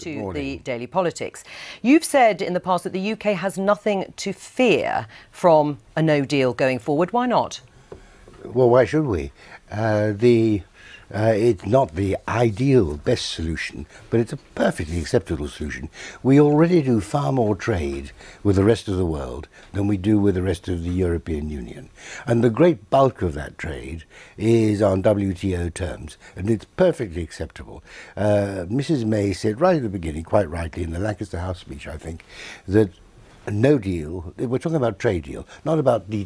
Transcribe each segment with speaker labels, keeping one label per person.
Speaker 1: to the Daily Politics. You've said in the past that the UK has nothing to fear from a no deal going forward. Why not?
Speaker 2: Well, why should we? It's not the ideal best solution, but it's a perfectly acceptable solution. We already do far more trade with the rest of the world than we do with the rest of the European Union. And the great bulk of that trade is on WTO terms, and it's perfectly acceptable. Mrs. May said right at the beginning, quite rightly, in the Lancaster House speech, I think, that no deal, we're talking about trade deal, not about the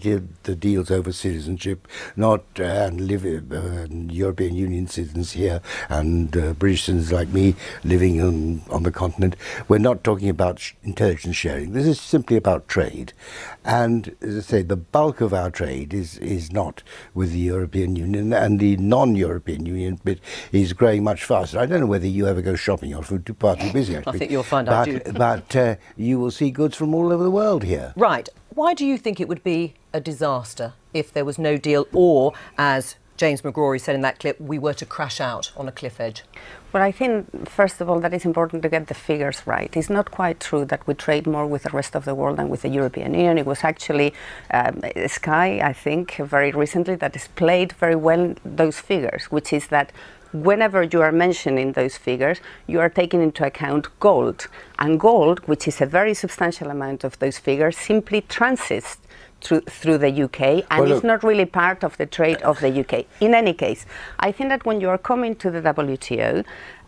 Speaker 2: deals over citizenship, not European Union citizens here and British citizens like me living on the continent. We're not talking about intelligence sharing. This is simply about trade. And as I say, the bulk of our trade is not with the European Union, and the non-European Union bit is growing much faster. I don't know whether you ever go shopping. You're too busy, actually.
Speaker 1: I think you'll find I do.
Speaker 2: But you will see goods from all over the world here.
Speaker 1: Right. Why do you think it would be a disaster if there was no deal, or, as James McGrory said in that clip, we were to crash out on a cliff edge?
Speaker 3: Well, I think, first of all, that it's important to get the figures right. It's not quite true that we trade more with the rest of the world than with the European Union. It was actually Sky, I think, very recently that displayed very well those figures, which is that whenever you are mentioning those figures, you are taking into account gold. And gold, which is a very substantial amount of those figures, simply transits through the UK and is not really part of the trade of the UK. In any case, I think that when you are coming to the WTO,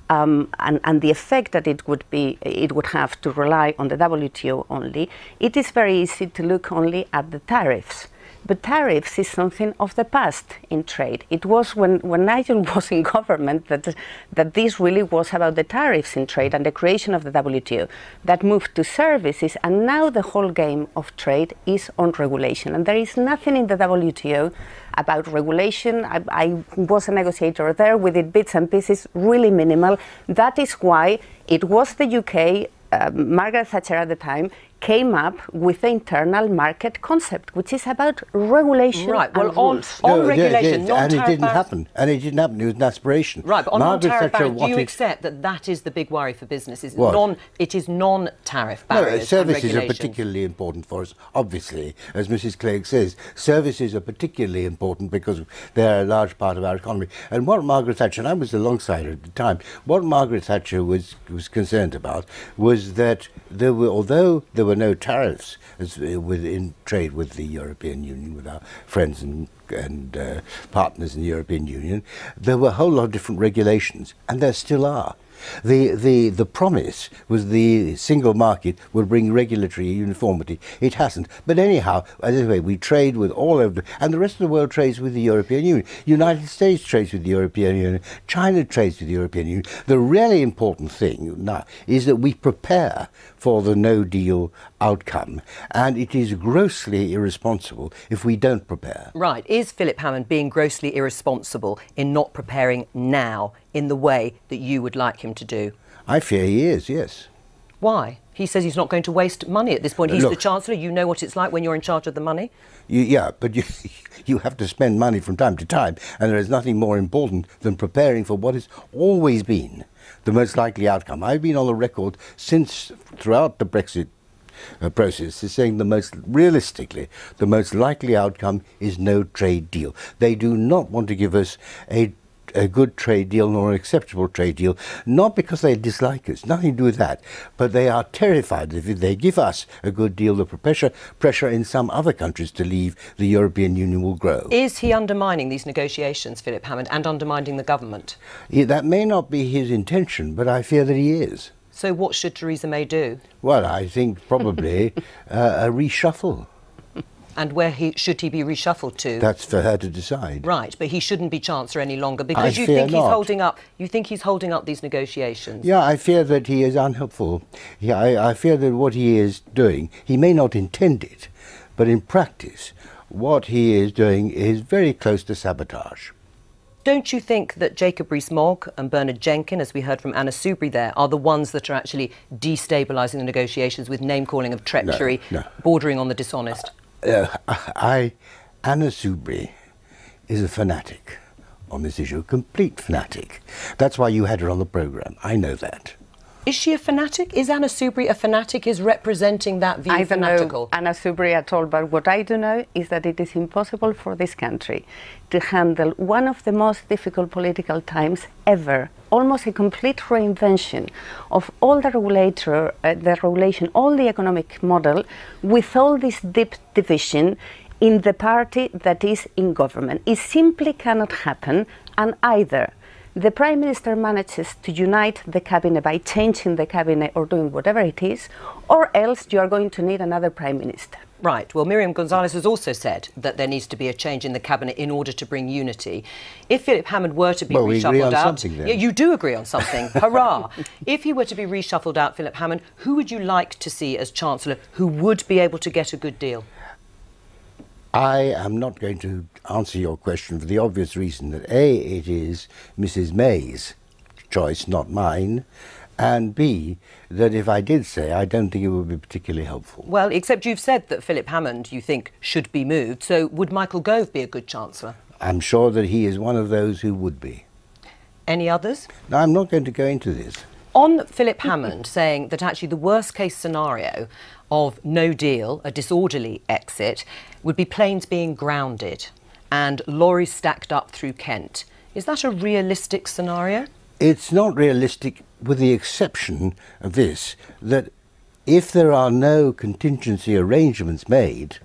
Speaker 3: and the effect that it would have to rely on the WTO only, it is very easy to look only at the tariffs. But tariffs is something of the past in trade. It was when Nigel was in government that this really was about the tariffs in trade and the creation of the WTO. That moved to services, and now the whole game of trade is on regulation. And there is nothing in the WTO about regulation. I was a negotiator there. We did bits and pieces, really minimal. That is why it was the UK, Margaret Thatcher at the time, came up with the internal market concept, which is about regulation.
Speaker 1: Right, well, on regulation, non-tariff
Speaker 2: and it didn't happen. And it didn't happen. It was an aspiration.
Speaker 1: Right, but on non-tariff barriers, do you accept that is the big worry for businesses? It is non-tariff barriers.
Speaker 2: No, services are particularly important for us, obviously. As Mrs. Clegg says, services are particularly important because they're a large part of our economy. And what Margaret Thatcher, and I was alongside her at the time, what Margaret Thatcher was concerned about was that there were, although there were no tariffs in trade with the European Union, with our friends and partners in the European Union, there were a whole lot of different regulations, and there still are. The promise was the single market would bring regulatory uniformity. It hasn't. But anyhow, anyway, we trade with all over, and the rest of the world trades with the European Union. United States trades with the European Union. China trades with the European Union. The really important thing now is that we prepare for the no-deal outcome, and it is grossly irresponsible if we don't prepare.
Speaker 1: Right. Is Phillip Hammond being grossly irresponsible in not preparing now in the way that you would like him to do?
Speaker 2: I fear he is, yes.
Speaker 1: Why? He says he's not going to waste money at this point. He's the Chancellor. You know what it's like when you're in charge of the money.
Speaker 2: Yeah, but you have to spend money from time to time, and there is nothing more important than preparing for what has always been the most likely outcome. I've been on the record throughout the Brexit process is saying realistically, the most likely outcome is no trade deal. They do not want to give us a good trade deal nor an acceptable trade deal, not because they dislike us, nothing to do with that, but they are terrified that if they give us a good deal, the pressure in some other countries to leave the European Union will grow.
Speaker 1: Is he undermining these negotiations, Phillip Hammond, and undermining the government?
Speaker 2: That may not be his intention, but I fear that he is.
Speaker 1: So what should Theresa May do?
Speaker 2: Well, I think probably a reshuffle.
Speaker 1: And where should he be reshuffled to?
Speaker 2: That's for her to decide.
Speaker 1: Right, but he shouldn't be Chancellor any longer because you think he's holding up these negotiations.
Speaker 2: Yeah, I fear that he is unhelpful. Yeah, I fear that what he is doing, he may not intend it, but in practice, what he is doing is very close to sabotage.
Speaker 1: Don't you think that Jacob Rees-Mogg and Bernard Jenkin, as we heard from Anna Soubry there, are the ones that are actually destabilising the negotiations with name-calling of treachery, bordering on the dishonest?
Speaker 2: Anna Soubry is a fanatic on this issue, a complete fanatic. That's why you had her on the programme. I know that.
Speaker 1: Is she a fanatic? Is Anna Soubry a fanatic? Is representing that view fanatical?
Speaker 3: I don't know Anna Soubry at all, but what I do know is that it is impossible for this country to handle one of the most difficult political times ever, almost a complete reinvention of all the regulation, all the economic model, with all this deep division in the party that is in government. It simply cannot happen, and either the Prime Minister manages to unite the cabinet by changing the cabinet or doing whatever it is, or else you are going to need another Prime Minister.
Speaker 1: Right. Well, Miriam Gonzalez has also said that there needs to be a change in the cabinet in order to bring unity. If Philip Hammond were to be reshuffled
Speaker 2: we agree on
Speaker 1: out,
Speaker 2: something, then.
Speaker 1: Yeah, you do agree on something. Hurrah! If he were to be reshuffled out, Philip Hammond, who would you like to see as Chancellor who would be able to get a good deal?
Speaker 2: I am not going to answer your question for the obvious reason that A, it is Mrs May's choice, not mine, and B, that if I did say, I don't think it would be particularly helpful.
Speaker 1: Well, except you've said that Philip Hammond, you think, should be moved, so would Michael Gove be a good Chancellor?
Speaker 2: I'm sure that he is one of those who would be.
Speaker 1: Any others?
Speaker 2: No, I'm not going to go into this.
Speaker 1: On Philip Hammond saying that actually the worst case scenario of no deal, a disorderly exit, would be planes being grounded and lorries stacked up through Kent. Is that a realistic scenario?
Speaker 2: It's not realistic, with the exception of this, that if there are no contingency arrangements made,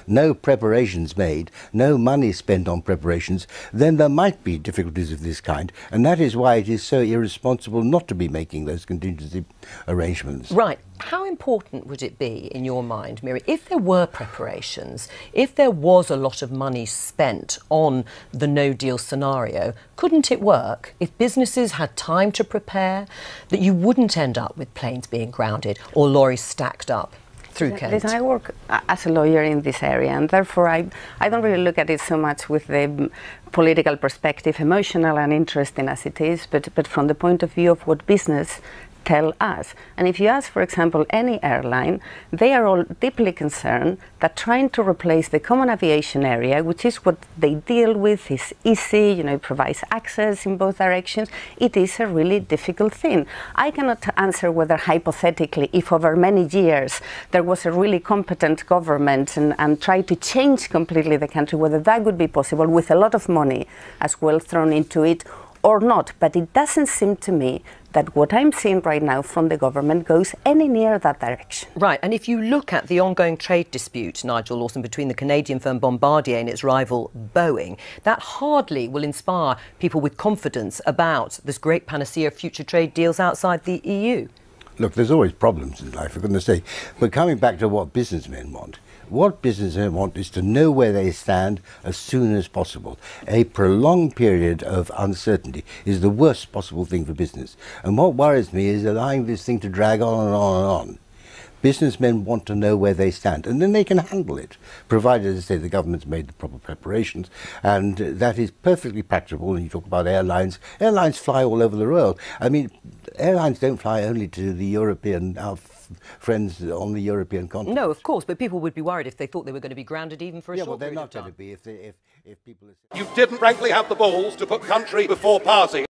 Speaker 2: no preparations made, no money spent on preparations, then there might be difficulties of this kind. And that is why it is so irresponsible not to be making those contingency arrangements.
Speaker 1: Right. How important would it be, in your mind, Miri, if there were preparations, if there was a lot of money spent on the no-deal scenario, couldn't it work if businesses had time to prepare, that you wouldn't end up with planes being grounded or lorries stacked up through Kent?
Speaker 3: Listen, I work as a lawyer in this area, and therefore I don't really look at it so much with the political perspective, emotional and interesting as it is, but from the point of view of what business tell us. And if you ask, for example, any airline, they are all deeply concerned that trying to replace the common aviation area, which is what they deal with, is easy, it provides access in both directions. It is a really difficult thing. I cannot answer whether hypothetically, if over many years there was a really competent government and tried to change completely the country, whether that would be possible with a lot of money as well thrown into it or not. But it doesn't seem to me that what I'm seeing right now from the government goes any near that direction.
Speaker 1: Right, and if you look at the ongoing trade dispute, Nigel Lawson, between the Canadian firm Bombardier and its rival Boeing, that hardly will inspire people with confidence about this great panacea of future trade deals outside the EU.
Speaker 2: Look, there's always problems in life, for goodness sake. But coming back to what businessmen want, what businessmen want is to know where they stand as soon as possible. A prolonged period of uncertainty is the worst possible thing for business. And what worries me is allowing this thing to drag on and on and on. Businessmen want to know where they stand, and then they can handle it, provided, as I say, the government's made the proper preparations, and that is perfectly practicable. And you talk about airlines. Airlines fly all over the world. I mean, airlines don't fly only to the European, our friends on the European continent.
Speaker 1: No, of course, but people would be worried if they thought they were going to be grounded even for a short
Speaker 2: period
Speaker 1: period of time.
Speaker 2: Yeah, well, they're not going to be if people...
Speaker 4: You didn't frankly have the balls to put country before party.